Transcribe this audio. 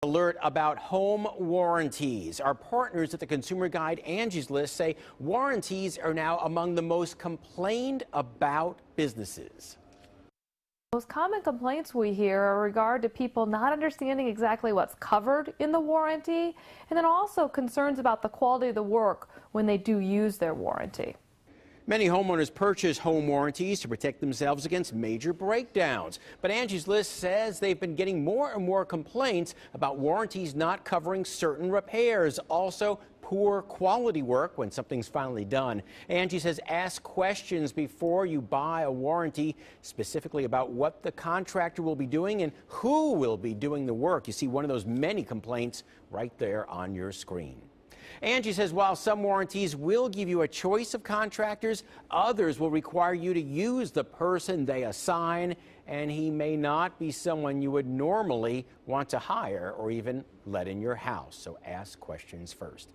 alert about home warranties. Our partners at the consumer guide Angie's List say warranties are now among the most complained about businesses. Most common complaints we hear are regard to people not understanding exactly what's covered in the warranty, and then also concerns about the quality of the work when they do use their warranty. Many homeowners purchase home warranties to protect themselves against major breakdowns. But Angie's List says they've been getting more and more complaints about warranties not covering certain repairs. Also, poor quality work when something's finally done. Angie says ask questions before you buy a warranty, specifically about what the contractor will be doing and who will be doing the work. You see one of those many complaints right there on your screen. Angie says while some warranties will give you a choice of contractors, others will require you to use the person they assign, and he may not be someone you would normally want to hire or even let in your house. So ask questions first.